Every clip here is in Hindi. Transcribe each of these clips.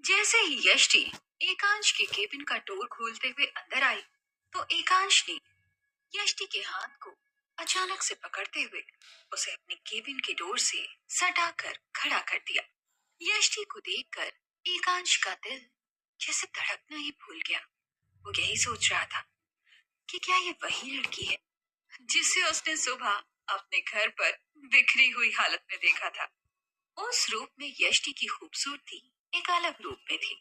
जैसे ही यष्टि एकांश के केबिन का डोर खोलते हुए अंदर आई, तो एकांश ने यष्टि के हाथ को अचानक से पकड़ते हुए उसे अपने केबिन के डोर से सटाकर खड़ा कर दिया। यष्टि को देखकर एकांश का दिल जैसे धड़कना ही भूल गया। वो यही सोच रहा था कि क्या ये वही लड़की है जिसे उसने सुबह अपने घर पर बिखरी हुई हालत में देखा था। उस रूप में यष्टि की खूबसूरती एक अलग रूप में थी,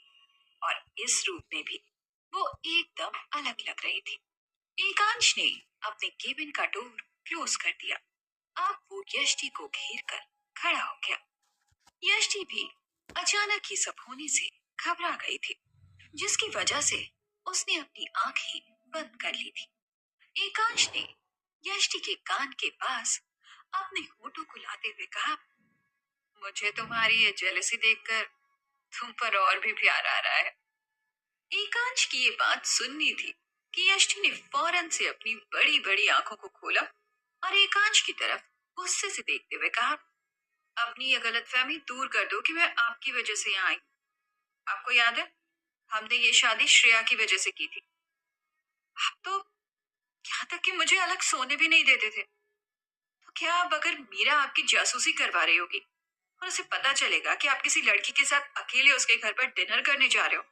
और इस रूप में भी वो एकदम अलग लग रही थी। एकांश ने अपने केबिन का डोर क्लोज कर दिया। अब वो यष्टि को घेर कर खड़ा हो गया। यष्टि भी अचानक ही सब होने से घबरा गई थी, जिसकी वजह से उसने अपनी आंखें बंद कर ली थी। एकांश ने यष्टि के कान के पास अपने होठों को लाते हुए कहा, मुझे तुम्हारी ये जेलसी देखकर तुम पर और भी प्यार आ रहा है। एकांश की ये बात सुननी थी कि यष्टि ने फौरन से अपनी बड़ी बड़ी आंखों को खोला और एकांश की तरफ गुस्से से देखते हुए कहा, अपनी ये गलतफहमी दूर कर दो कि मैं आपकी वजह से यहाँ आई। आपको याद है, हमने ये शादी श्रेया की वजह से की थी। आप तो यहाँ तक कि मुझे अलग सोने भी नहीं देते थे। तो क्या अब अगर मीरा आपकी जासूसी करवा रही होगी और उसे पता चलेगा कि आप किसी लड़की के साथ अकेले उसके घर पर डिनर करने जा रहे हो,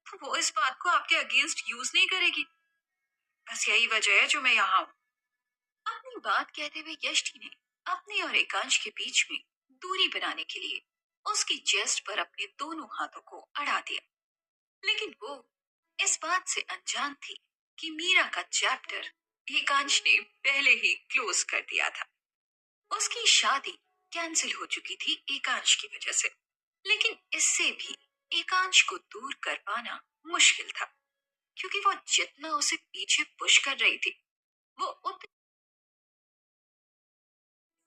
तो वो इस बात को आपके अगेंस्ट यूज नहीं करेगी। बस यही वजह है जो मैं यहाँ हूँ। अपनी बात कहते हुए यष्टि ने अपने और एकांश के बीच में दूरी बनाने के लिए उसकी चेस्ट पर अपने दोनों हाथों को अड़ा दिया। लेकिन वो इस बात से अनजान थी कि मीरा का चैप्टर एकांश ने पहले ही क्लोज कर दिया था। उसकी शादी कैंसिल हो चुकी थी एकांश की वजह से। लेकिन इससे भी एकांश को दूर कर पाना मुश्किल था, क्योंकि वो जितना उसे पीछे पुश कर रही थी, वो उतना।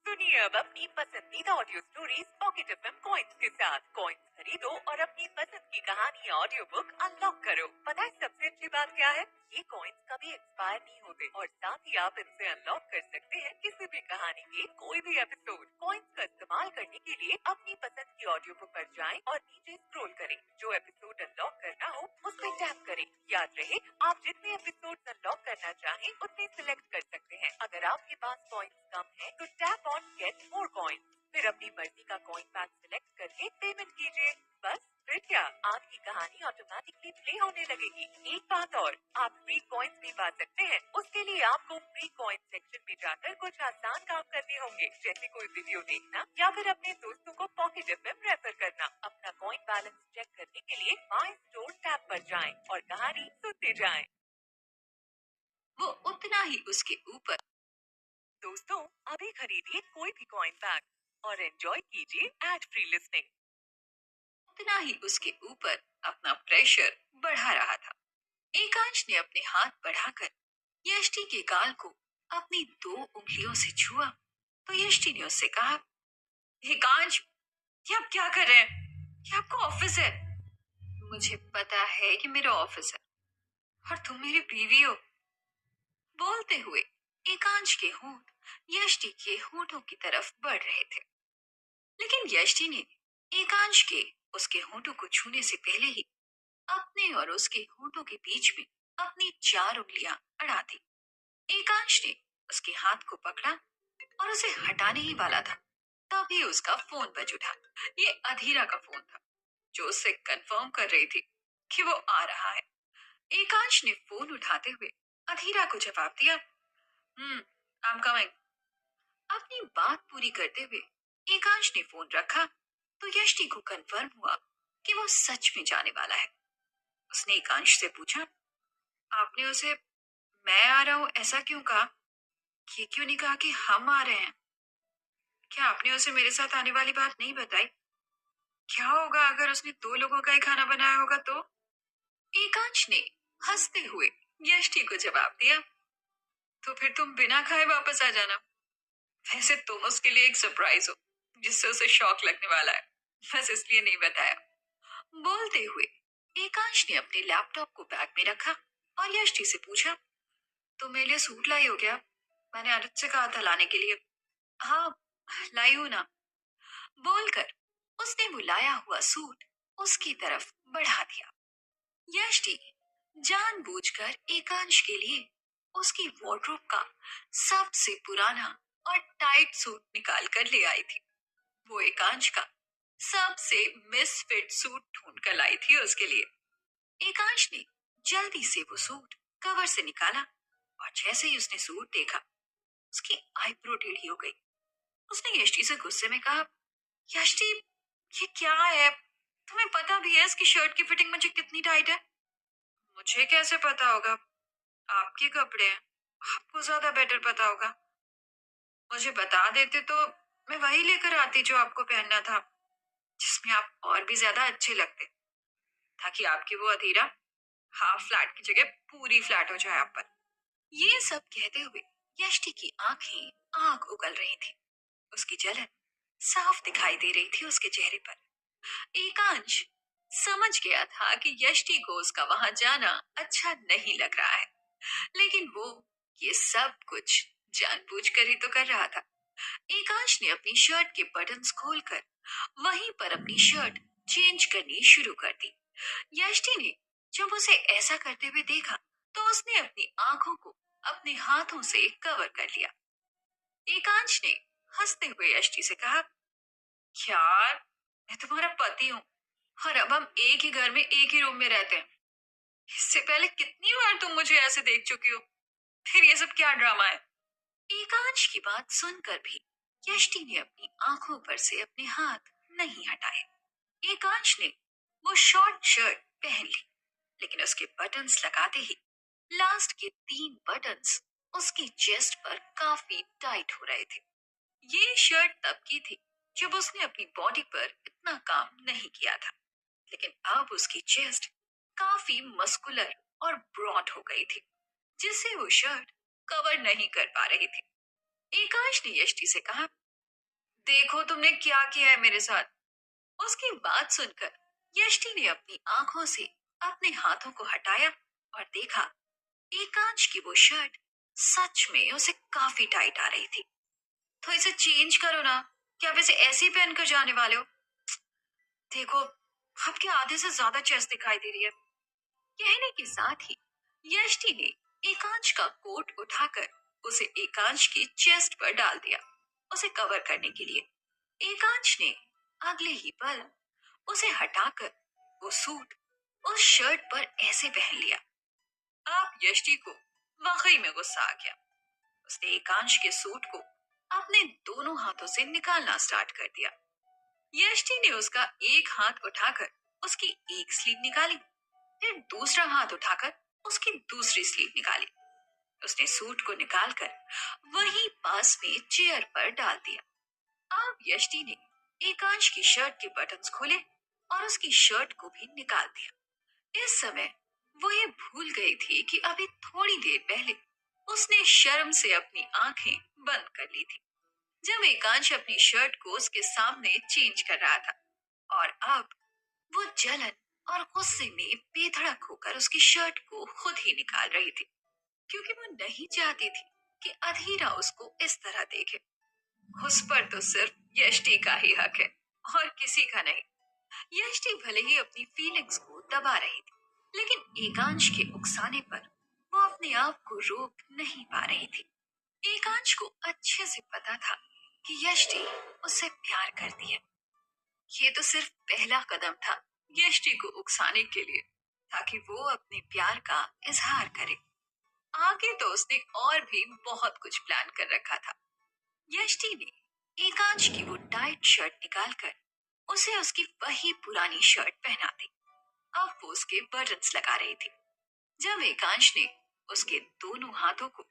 सुनिए अब अपनी पसंदीदा audio stories pocket FM coins के साथ। कॉइन्स खरीदो और अपनी पसंद की कहानी ऑडियो बुक अनलॉक करो। पता है सबसे अच्छी बात क्या है? ये कॉइन्स कभी एक्सपायर नहीं होते और साथ ही आप इनसे अनलॉक कर सकते हैं किसी भी कहानी के कोई भी एपिसोड। कॉइन्स का इस्तेमाल करने के लिए अपनी पसंद की ऑडियो बुक पर जाएं और नीचे स्क्रॉल करें। जो एपिसोड अनलॉक करना हो उस पर टैप करें। याद रहे, आप जितने एपिसोड अनलॉक करना चाहें उतने सिलेक्ट कर सकते हैं। अगर आपके पास कॉइन्स कम है तो tap on get more coins, फिर अपनी मर्जी का कॉइन पैक सिलेक्ट करके पेमेंट कीजिए। बस फिर क्या, आपकी कहानी ऑटोमेटिकली प्ले होने लगेगी। एक बात और, आप फ्री कॉइन्स भी पा सकते हैं। उसके लिए आपको फ्री कॉइन सेक्शन में जाकर कुछ आसान काम करने होंगे, जैसे कोई वीडियो देखना या फिर अपने दोस्तों को पॉकेट एफएम रेफर करना। अपना कॉइन बैलेंस चेक करने के लिए माई स्टोर टैब पर जाएं और कहानी सुनते जाएं। वो उतना ही उसके ऊपर दोस्तों, अभी खरीदिए कोई भी कॉइन पैक और एंजॉय कीजिए एड फ्री लिसनिंग। उतना ही उसके ऊपर अपना प्रेशर बढ़ा रहा था। एकांश ने अपने हाथ बढ़ाकर यष्टि के गाल को अपनी दो उंगलियों से छुआ, तो यष्टि ने उससे कहा, एकांश, ये आप क्या कर रहे हैं? ये आपका ऑफिस है। मुझे पता है कि मेरा ऑफिस है और तुम मेरी बीवी हो। बोलते हुए एकांश के होंठ यष्टि के होठों की तरफ बढ़ रहे थे, लेकिन यष्टि ने एकांश के उसके होठों को छूने से पहले ही अपने और उसके होठों के बीच में अपनी चार उंगलियां अड़ा दी। एकांश ने उसके हाथ को पकड़ा और उसे हटाने ही वाला था, तभी उसका फोन बज उठा। ये अधीरा का फोन था, जो उससे कंफर्म कर रही थी कि वो आ रहा है। एकांश ने फोन उठाते हुए अधीरा को जवाब दिया, आई एम कमिंग। अपनी बात पूरी करते हुए एकांश ने फोन रखा, तो यष्टि को कंफर्म हुआ कि वो सच में जाने वाला है। उसने एकांश से पूछा, आपने उसे मैं आ रहा हूं ऐसा क्यों कहा? ये क्यों नहीं कहा कि हम आ रहे हैं? क्या आपने उसे मेरे साथ आने वाली बात नहीं बताई? क्या होगा अगर उसने दो लोगों का ही खाना बनाया होगा तो? एकांश ने हंसते हुए यष्टि को जवाब दिया, तो फिर तुम बिना खाए वापस आ जाना। वैसे तुम उसके लिए एक सरप्राइज हो, जिससे उसे शॉक लगने वाला है, बस इसलिए नहीं बताया। बोलते हुए एकांश ने अपने लैपटॉप को बैग में रखा और यष्टि से पूछा, तो मेरे लिए सूट लाई हो क्या? मैंने आदित्य से कहा था लाने के लिए। हाँ, लाई हूं ना। बोलकर उसने वो लाया हुआ सूट उसकी तरफ बढ़ा दिया। यष्टि जानबूझकर एकांश के लिए उसकी वार्डरोब का सबसे पुराना और टाइट सूट निकाल कर ले आई थी। वो एकांश का सबसे मिसफिट सूट ढूंढ कर लाई थी उसके लिए। एकांश ने जल्दी से वो सूट कवर से निकाला और जैसे ही उसने सूट देखा, उसकी आईब्रो टेढ़ी हो गई। उसने यष्टि से गुस्से में कहा, यष्टि, ये क्या है? तुम्हें पता भी है इसकी शर्ट की फिटिंग मुझे कितनी टाइट है? मुझे कैसे पता होगा? आपके कपड़े हैं, आपको ज्यादा बेटर पता होगा। मुझे बता देते तो मैं वही लेकर आती जो आपको पहनना था, जिसमें आप और भी ज्यादा अच्छे लगते, ताकि आपकी वो अधीरा हाफ फ्लैट की जगह पूरी फ्लैट हो जाए आप पर। ये सब कहते हुए यष्टि की आंखें आग उगल रही थी। उसकी जलन साफ दिखाई दे रही थी उसके चेहरे पर। एकांश समझ गया था कि यष्टि को उसका वहां जाना अच्छा नहीं लग रहा है, लेकिन वो ये सब कुछ जानबूझकर ही तो कर रहा था। एकांश ने अपनी शर्ट के बटन्स खोलकर वहीं पर अपनी शर्ट चेंज करनी शुरू कर दी। यष्टि ने जब उसे ऐसा करते हुए देखा, तो उसने अपनी आंखों को अपने हाथों से कवर कर लिया। एकांश ने हंसते हुए यष्टि से कहा, यार, मैं तुम्हारा पति हूँ और अब हम एक ही घर में एक ही रूम में रहते हैं। इससे पहले कितनी बार तुम मुझे ऐसे देख चुकी हो, फिर ये सब क्या ड्रामा है? एकांश की बात सुनकर भी यष्टि ने अपनी आंखों पर से अपने हाथ नहीं हटाए। एकांश ने वो शॉर्ट शर्ट पहन ली, लेकिन उसके बटन्स लगाते ही लास्ट के 3 बटन्स उसकी चेस्ट पर काफी टाइट हो रहे थे। ये शर्ट तब की थी जब उसने अपनी बॉडी पर इतना काम नहीं किया था, लेकिन अब उसकी चेस्ट काफी मस्कुलर और ब्रॉड हो गई थी, जिससे वो शर्ट कवर नहीं कर पा रही थी। एकांश ने यष्टि से कहा, देखो तुमने क्या किया है मेरे साथ। उसकी बात सुनकर यष्टि ने अपनी आंखों से अपने हाथों को हटाया और देखा, एकांश की वो शर्ट सच में उसे काफी टाइट आ रही थी। तो इसे चेंज करो ना, क्या आप इसे ऐसे ही पहनकर जाने वाले हो? देखो, आपके आधे से ज्यादा चेस्ट दिखाई दे रही है। कहने के साथ ही यष्टि ने एकांश का कोट उठाकर उसे एकांश की चेस्ट पर डाल दिया, उसे कवर करने के लिए। एकांश ने अगले ही पल उसे हटाकर वो सूट उस शर्ट पर ऐसे पहन लिया। अब यष्टि को वाकई में गुस्सा आ गया। उसने एकांश के सूट को अपने दोनों हाथों से निकालना स्टार्ट कर दिया। यष्टि ने उसका एक हाथ उठाकर उसकी एक स्लीव निकाली, फिर दूसरा हाथ उठाकर उसकी दूसरी स्लीव निकाली। उसने सूट को निकालकर वहीं पास में चेयर पर डाल दिया। अब यष्टि ने एकांश की शर्ट के बटन्स खोले और उसकी शर्ट को भी निकाल दिया। इस समय वो ये भूल गई थी कि अभी थोड़ी देर पहले उसने शर्म से अपनी आंखें बंद कर ली थी, जब एकांश अपनी शर्ट को उसके सामने चेंज कर रहा था। और अब वो जलन और गुस्से में बेधड़क होकर उसकी शर्ट को खुद ही निकाल रही थी, क्योंकि वो नहीं चाहती थी कि अधीरा उसको इस तरह देखे। उस पर तो सिर्फ यष्टि का ही हक है और किसी का नहीं। यष्टि भले ही अपनी फीलिंग्स को दबा रही थी, लेकिन एकांश के उकसाने पर वो अपने आप को रोक नहीं पा रही थी। एकांश को अच्छे से पता था कि यष्टि उससे प्यार करती है। ये तो सिर्फ पहला कदम था यष्टि को उकसाने के लिए, ताकि वो अपने प्यार का इजहार करे। आगे तो उसने और भी बहुत कुछ प्लान कर रखा था। यष्टि ने एकांश की वो टाइट शर्ट निकालकर उसे उसकी वही पुरानी शर्ट पहना दी। अब वो उसके बटन्स लगा रही थी, जब एकांश ने उसके दोनों हाथों को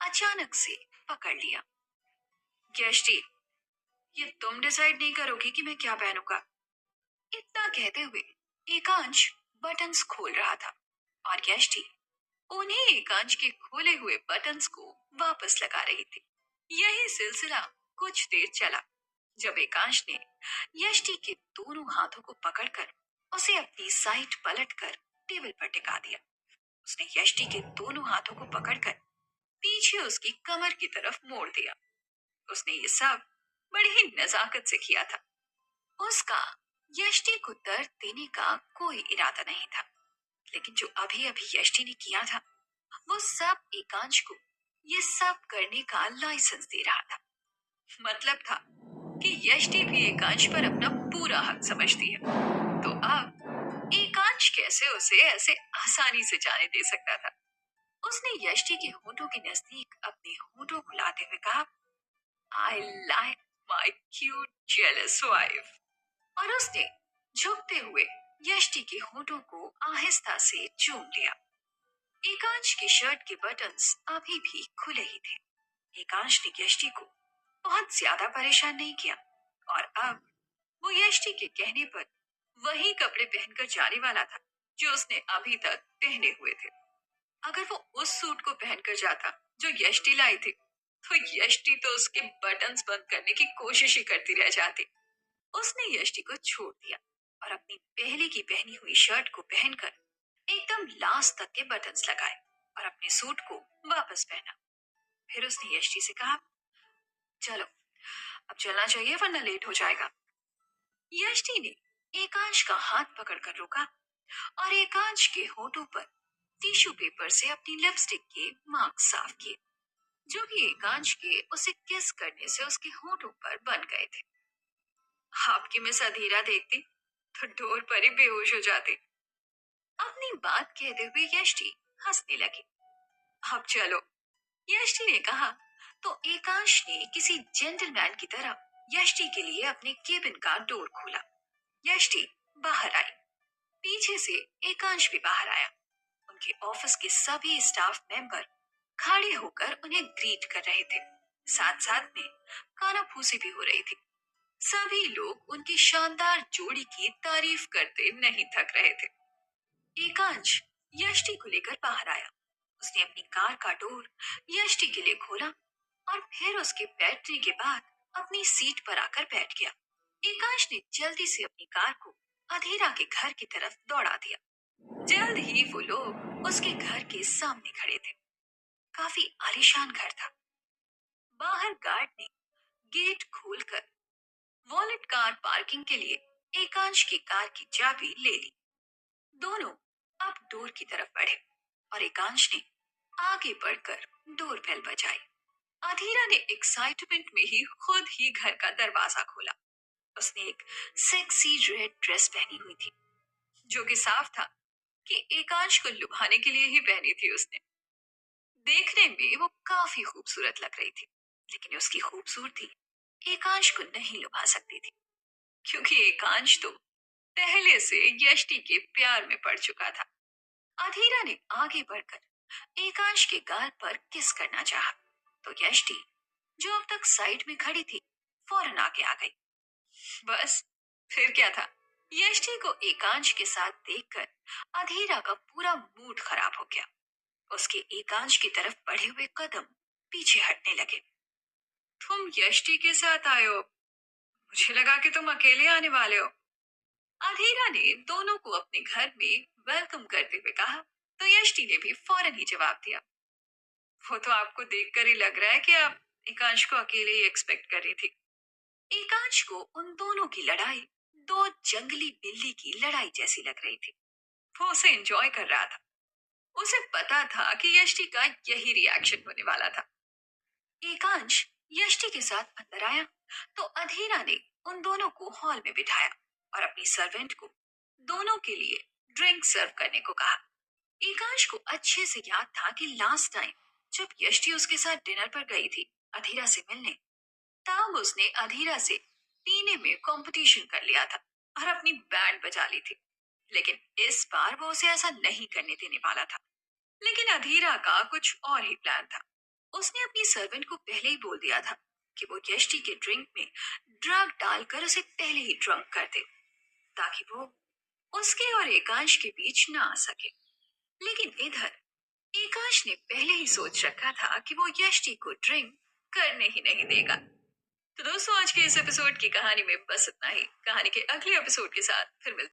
अचानक से पकड़ लिया। यष्टि, ये तुम डिसाइड नहीं करोगी कि मैं क्या पहनूंगा? इतना कहते हुए एकांश बटन्स खोल रहा था और यष्टि उन्हीं एकांश के खोले हुए बटन्स को वापस लगा रही थी। यही सिलसिला कुछ देर चला, जब एकांश ने यष्टि के दोनों हाथों को पकड़कर उसे अपनी साइड पलटकर टेबल पर टिका दिया। उसने यष्टि के दोनों हाथों को पकड़कर पीछे उसकी कमर की तरफ मोड़ दिया। उसने ये सब बड़ी ही नजाकत से किया था। उसका यष्टि को दर्द देने का कोई इरादा नहीं था, लेकिन जो अभी अभी यष्टि ने किया था वो सब एकांश को ये सब करने का लाइसेंस दे रहा था। मतलब था कि यष्टि भी एकांश पर अपना पूरा हक समझती है। तो अब एकांश कैसे उसे ऐसे आसानी से जाने दे सकता था। उसने यष्टि के होठों के नजदीक अपने होठों को लाते हुए कहा, I like my cute jealous wife. और उसने झुकते हुए यष्टि के होठों को आहिस्ता से चूम लिया। एकांश की शर्ट के बटन्स अभी भी खुले ही थे। एकांश ने यष्टि को बहुत ज्यादा परेशान नहीं किया और अब वो यष्टि के कहने पर वही कपड़े पहनकर जाने वाला था जो उसने अभी तक पहने हुए थे। अगर वो उस सूट को पहनकर जाता जो यष्टि लाई थी, तो यष्टि तो उसके बटन्स बंद करने की कोशिश ही करती रह जाती। उसने यष्टि को छोड़ दिया और अपनी पहले की पहनी हुई शर्ट को पहनकर एकदम लास्ट तक के बटन्स लगाए और अपने सूट को वापस पहना। फिर उसने यष्टि से कहा, चलो अब चलना चाहिए वरना लेट हो जाएगा। यष्टि ने एकांश का हाथ पकड़कर रोका और एकांश के होठों पर टिश्यू पेपर से अपनी लिपस्टिक के मार्क साफ किए, जो कि एकांश के उसे किस करने से उसके होठों पर बन गए थे। आपकी मिस अधीरा देखती तो डोर पर ही बेहोश हो जाती। अपनी बात कहते हुए यष्टि हंसने लगी। अब चलो, यष्टि ने कहा तो एकांश ने किसी जेंटलमैन की तरह यष्टि के लिए अपने केबिन का डोर खोला। यष्टि बाहर आई। पीछे से एकांश भी बाहर आया। उनके ऑफिस के सभी स्टाफ मेंबर खड़े होकर उन्हें ग्रीट कर रहे थे। साथ साथ में कानाफूसी भी हो रही थी। सभी लोग उनकी शानदार जोड़ी की तारीफ करते नहीं थक रहे थे। एकांश यष्टि को लेकर बाहर आया। उसने अपनी कार का डोर यष्टि के लिए खोला और फिर उसके बैठने के बाद अपनी सीट पर आकर बैठ गया। एकांश ने जल्दी से अपनी कार को अधीरा के घर की तरफ दौड़ा दिया। जल्द ही वो लोग उसके घर के सामने खड़े थे। काफी आलीशान घर था। बाहर गार्ड ने गेट खोलकर वॉलेट कार पार्किंग के लिए एकांश की कार की चाबी ले ली। दोनों अब डोर की तरफ बढ़े और एकांश ने आगे बढ़कर डोर बेल बजाई। अधीरा ने एक्साइटमेंट में ही खुद ही घर का दरवाजा खोला। उसने एक सेक्सी रेड ड्रेस पहनी हुई थी, जो कि साफ था कि एकांश को लुभाने के लिए ही पहनी थी उसने। देखने में वो काफी खूबसूरत लग रही थी, लेकिन उसकी खूबसूरती एकांश को नहीं लुभा सकती थी, क्योंकि एकांश तो पहले से यष्टि के प्यार में पड़ चुका था। अधीरा ने आगे बढ़कर एकांश के गाल पर किस करना चाहा, तो यष्टि, जो अब तक साइड में खड़ी थी, फौरन आगे आ गई। बस फिर क्या था, यष्टि को एकांश के साथ देखकर अधीरा का पूरा मूड खराब हो गया। उसके एकांश की तरफ बढ़े हुए कदम पीछे हटने लगे। तुम यष्टि के साथ आए हो? मुझे लगा कि तुम अकेले आने वाले हो। अधीरा ने दोनों को अपने घर में वेलकम करते हुए कहा, तो यष्टि ने भी फौरन ही जवाब दिया, वो तो आपको देखकर ही लग रहा है कि आप एकांश को अकेले ही एक्सपेक्ट कर रही थी। एकांश को उन दोनों की लड़ाई दो जंगली बिल्ली की लड़ाई जैसी लग रही थी। वो उसे एंजॉय कर रहा था। उसे पता था कि यष्टि का यही रिएक्शन होने वाला था। एकांश यष्टि के साथ अंदर आया तो अधीरा ने उन दोनों को हॉल में बिठाया और अपनी सर्वेंट को दोनों के लिए ड्रिंक सर्व करने को कहा। एकांश को अच्छे से याद था कि लास्ट टाइम जब यष्टि उसके साथ डिनर पर गई थी अधीरा से मिलने, तब उसने अधीरा से पीने में कंपटीशन कर लिया था और अपनी बैंड बजा ली थी। लेकिन इस बार वो उसे ऐसा नहीं करने देने वाला था। लेकिन अधीरा का कुछ और ही प्लान था। उसने अपनी सर्वेंट को पहले ही बोल दिया था कि वो यष्टि के ड्रिंक में ड्रग डालकर उसे पहले ही ड्रंक कर दे, ताकि वो उसके और एकांश के बीच ना आ सके। लेकिन इधर एकांश ने पहले ही सोच रखा था कि वो यष्टि को ड्रिंक करने ही नहीं देगा। तो दोस्तों, आज के इस एपिसोड की कहानी में बस इतना ही। कहानी के अगले एपिसोड के साथ फिर मिलते हैं।